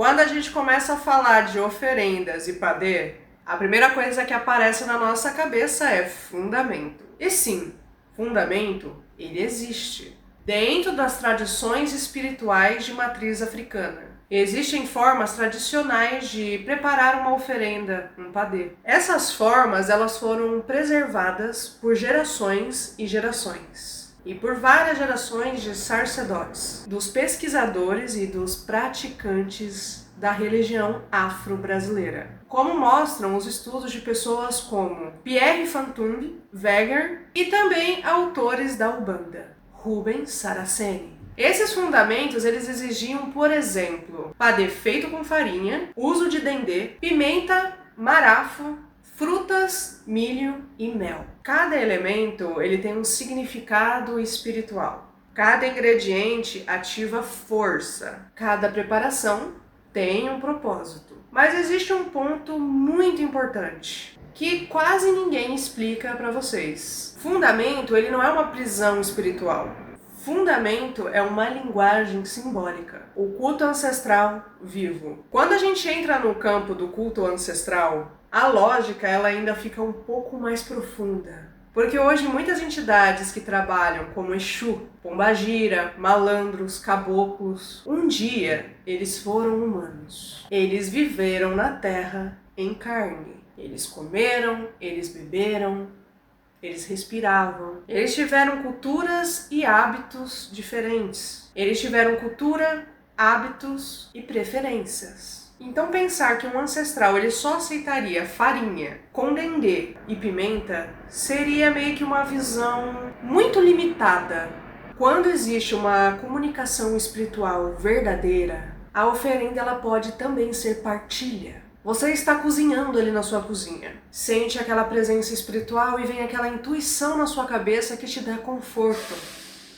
Quando a gente começa a falar de oferendas e padê, a primeira coisa que aparece na nossa cabeça é fundamento. E sim, fundamento, ele existe. Dentro das tradições espirituais de matriz africana, existem formas tradicionais de preparar uma oferenda, um padê. Essas formas, elas foram preservadas por gerações e gerações. E por várias gerações de sacerdotes, dos pesquisadores e dos praticantes da religião afro-brasileira. Como mostram os estudos de pessoas como Pierre Fantung, Weger e também autores da Umbanda, Rubens Saraceni. Esses fundamentos, eles exigiam, por exemplo, padê feito com farinha, uso de dendê, pimenta, marafo, frutas, milho e mel. Cada elemento ele tem um significado espiritual. Cada ingrediente ativa força. Cada preparação tem um propósito. Mas existe um ponto muito importante que quase ninguém explica para vocês. Fundamento ele não é uma prisão espiritual. Fundamento é uma linguagem simbólica, o culto ancestral vivo. Quando a gente entra no campo do culto ancestral, a lógica ela ainda fica um pouco mais profunda. Porque hoje muitas entidades que trabalham como Exu, Pombagira, malandros, caboclos, um dia eles foram humanos. Eles viveram na terra em carne. Eles comeram, eles beberam, eles respiravam. Eles tiveram culturas e hábitos diferentes. Eles tiveram cultura, hábitos e preferências. Então pensar que um ancestral ele só aceitaria farinha com dendê e pimenta seria meio que uma visão muito limitada. Quando existe uma comunicação espiritual verdadeira, a oferenda ela pode também ser partilha. Você está cozinhando ali na sua cozinha, sente aquela presença espiritual e vem aquela intuição na sua cabeça que te dá conforto.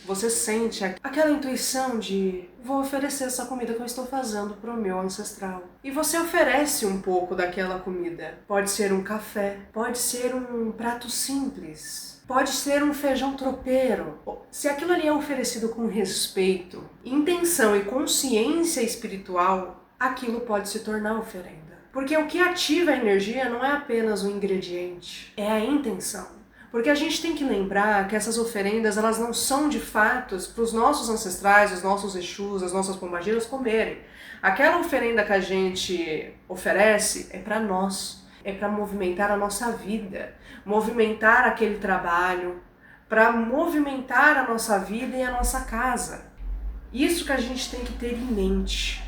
Você sente aquela intuição de vou oferecer essa comida que eu estou fazendo para o meu ancestral. E você oferece um pouco daquela comida. Pode ser um café, pode ser um prato simples, pode ser um feijão tropeiro. Se aquilo ali é oferecido com respeito, intenção e consciência espiritual, aquilo pode se tornar oferenda. Porque o que ativa a energia não é apenas o ingrediente, é a intenção. Porque a gente tem que lembrar que essas oferendas elas não são de fato para os nossos ancestrais, os nossos Exus, as nossas pombagiras comerem. Aquela oferenda que a gente oferece é para nós, é para movimentar a nossa vida, movimentar aquele trabalho, para movimentar a nossa vida e a nossa casa. Isso que a gente tem que ter em mente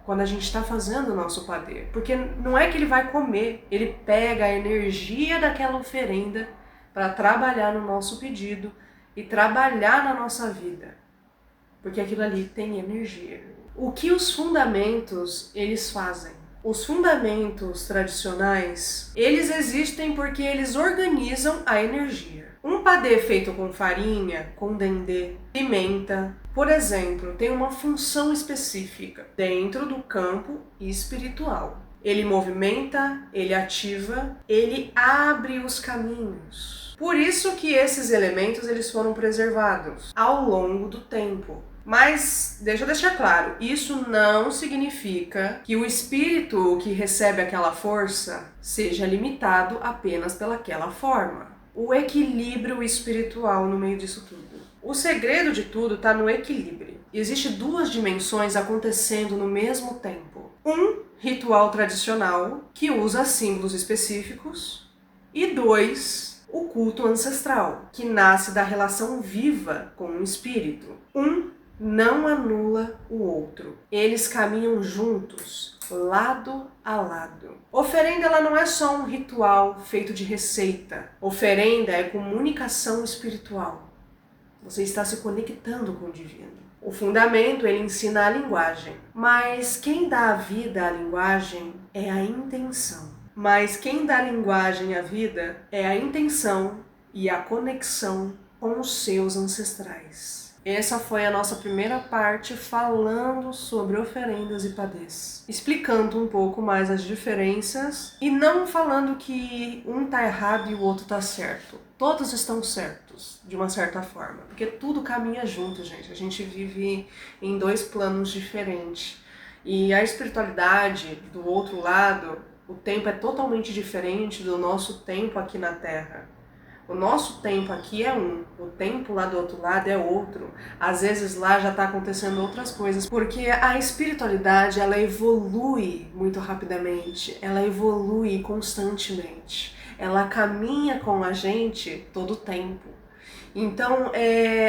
quando a gente está fazendo o nosso padê. Porque não é que ele vai comer, ele pega a energia daquela oferenda para trabalhar no nosso pedido e trabalhar na nossa vida. Porque aquilo ali tem energia. O que os fundamentos, eles fazem? Os fundamentos tradicionais, eles existem porque eles organizam a energia. Um padê feito com farinha, com dendê, pimenta, por exemplo, tem uma função específica dentro do campo espiritual. Ele movimenta, ele ativa, ele abre os caminhos. Por isso que esses elementos eles foram preservados ao longo do tempo. Mas, deixa eu deixar claro, isso não significa que o espírito que recebe aquela força seja limitado apenas pelaquela forma. O equilíbrio espiritual no meio disso tudo. O segredo de tudo está no equilíbrio. Existem duas dimensões acontecendo no mesmo tempo. Um ritual tradicional, que usa símbolos específicos, e dois, o culto ancestral, que nasce da relação viva com o espírito. Um não anula o outro. Eles caminham juntos, lado a lado. Oferenda ela não é só um ritual feito de receita. Oferenda é comunicação espiritual. Você está se conectando com o divino. O fundamento, ele ensina a linguagem. Mas quem dá a vida à linguagem é a intenção. Mas quem dá a linguagem à vida é a intenção e a conexão com os seus ancestrais. Essa foi a nossa primeira parte falando sobre oferendas e padês, explicando um pouco mais as diferenças e não falando que um tá errado e o outro tá certo. Todos estão certos, de uma certa forma, porque tudo caminha junto, gente. A gente vive em dois planos diferentes. E a espiritualidade, do outro lado, o tempo é totalmente diferente do nosso tempo aqui na Terra. O nosso tempo aqui é um, o tempo lá do outro lado é outro. Às vezes lá já está acontecendo outras coisas, porque a espiritualidade ela evolui muito rapidamente, ela evolui constantemente, ela caminha com a gente todo o tempo. Então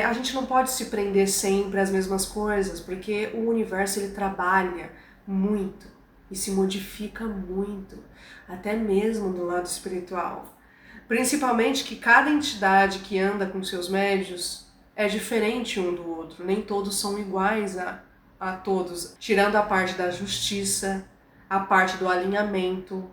a gente não pode se prender sempre às mesmas coisas, porque o universo ele trabalha muito e se modifica muito, até mesmo do lado espiritual. Principalmente que cada entidade que anda com seus médios é diferente um do outro, nem todos são iguais a todos, tirando a parte da justiça, a parte do alinhamento,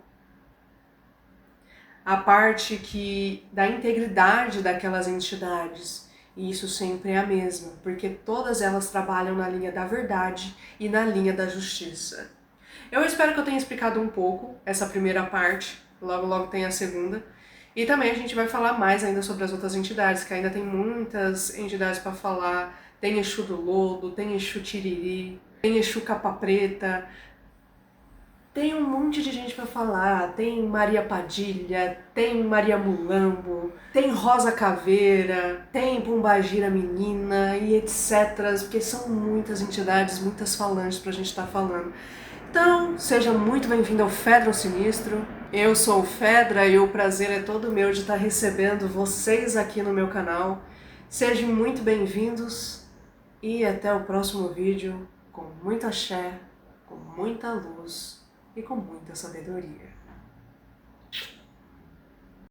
a parte da integridade daquelas entidades. E isso sempre é a mesma, porque todas elas trabalham na linha da verdade e na linha da justiça. Eu espero que eu tenha explicado um pouco essa primeira parte, logo logo tem a segunda. E também a gente vai falar mais ainda sobre as outras entidades, que ainda tem muitas entidades para falar. Tem Exu do Lodo, tem Exu Tiriri, tem Exu Capa Preta, tem um monte de gente para falar. Tem Maria Padilha, tem Maria Mulambo, tem Rosa Caveira, tem Pombagira Menina e etc. Porque são muitas entidades, muitas falantes pra gente estar falando. Então, seja muito bem-vindo ao Fedra o Sinistro. Eu sou o Fedra e o prazer é todo meu de estar recebendo vocês aqui no meu canal. Sejam muito bem-vindos e até o próximo vídeo com muita axé, com muita luz e com muita sabedoria.